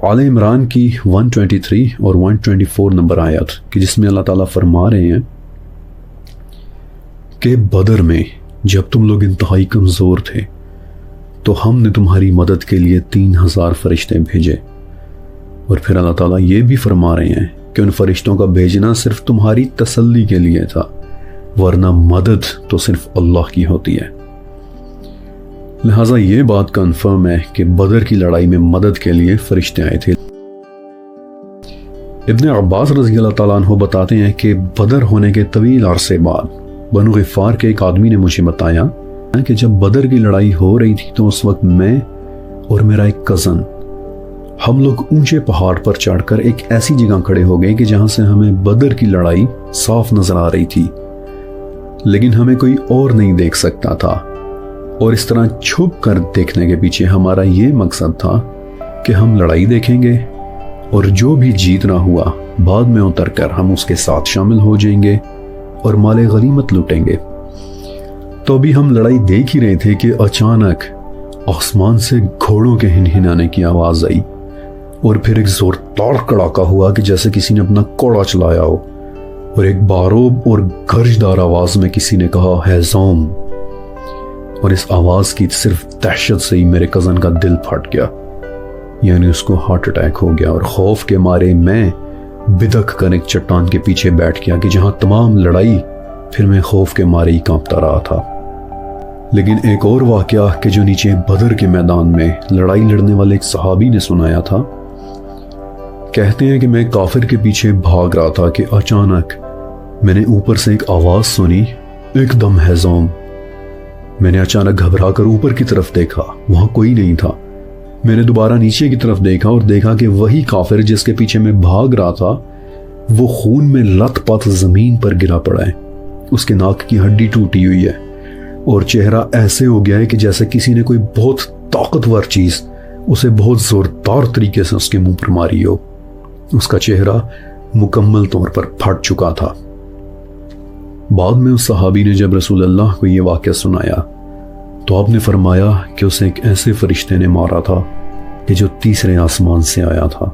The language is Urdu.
آل عمران کی 123 اور 124 نمبر آیت کہ جس میں اللہ تعالیٰ فرما رہے ہیں کہ بدر میں جب تم لوگ انتہائی کمزور تھے تو ہم نے تمہاری مدد کے لیے 3000 فرشتے بھیجے، اور پھر اللہ تعالیٰ یہ بھی فرما رہے ہیں کہ ان فرشتوں کا بھیجنا صرف تمہاری تسلی کے لیے تھا، ورنہ مدد تو صرف اللہ کی ہوتی ہے۔ لہٰذا یہ بات کنفرم ہے کہ بدر کی لڑائی میں مدد کے لیے فرشتے آئے تھے۔ ابن عباس رضی اللہ تعالیٰ عنہ بتاتے ہیں کہ بدر ہونے کے طویل عرصے بعد بنو غفار کے ایک آدمی نے مجھے بتایا کہ جب بدر کی لڑائی ہو رہی تھی تو اس وقت میں اور میرا ایک کزن ہم لوگ اونچے پہاڑ پر چڑھ کر ایک ایسی جگہ کھڑے ہو گئے کہ جہاں سے ہمیں بدر کی لڑائی صاف نظر آ رہی تھی، لیکن ہمیں کوئی اور نہیں دیکھ سکتا تھا، اور اس طرح چھپ کر دیکھنے کے پیچھے ہمارا یہ مقصد تھا کہ ہم لڑائی دیکھیں گے اور جو بھی جیتنا ہوا بعد میں اتر کر ہم اس کے ساتھ شامل ہو جائیں گے اور مال غنیمت لوٹیں گے۔ تو ابھی ہم لڑائی دیکھ ہی رہے تھے کہ اچانک آسمان سے گھوڑوں کے ہنہنانے کی آواز آئی، اور پھر ایک زوردار کڑاکا ہوا کہ جیسے کسی نے اپنا کوڑا چلایا ہو، اور ایک باروب اور گرجدار آواز میں کسی نے کہا ہے زوم، اور اس آواز کی صرف دہشت سے ہی میرے کزن کا دل پھٹ گیا، یعنی اس کو ہارٹ اٹیک ہو گیا، اور خوف کے مارے میں بدک کر ایک چٹان کے پیچھے بیٹھ گیا کہ جہاں تمام لڑائی پھر میں خوف کے مارے ہی کانپتا رہا تھا۔ لیکن ایک اور واقعہ کہ جو نیچے بدر کے میدان میں لڑائی لڑنے والے ایک صحابی نے سنایا تھا، کہتے ہیں کہ میں کافر کے پیچھے بھاگ رہا تھا کہ اچانک میں نے اوپر سے ایک آواز سنی، ایک دم ہے زوم۔ میں نے اچانک گھبرا کر اوپر کی طرف دیکھا، وہاں کوئی نہیں تھا۔ میں نے دوبارہ نیچے کی طرف دیکھا اور دیکھا کہ وہی کافر جس کے پیچھے میں بھاگ رہا تھا وہ خون میں لت پت زمین پر گرا پڑا ہے، اس کے ناک کی ہڈی ٹوٹی ہوئی ہے، اور چہرہ ایسے ہو گیا ہے کہ جیسے کسی نے کوئی بہت طاقتور چیز اسے بہت زوردار طریقے سے اس کے منہ پر ماری ہو۔ اس کا چہرہ مکمل طور پر پھٹ چکا تھا۔ بعد میں اس صحابی نے جب رسول اللہ کو یہ واقعہ سنایا تو آپ نے فرمایا کہ اسے ایک ایسے فرشتے نے مارا تھا کہ جو تیسرے آسمان سے آیا تھا۔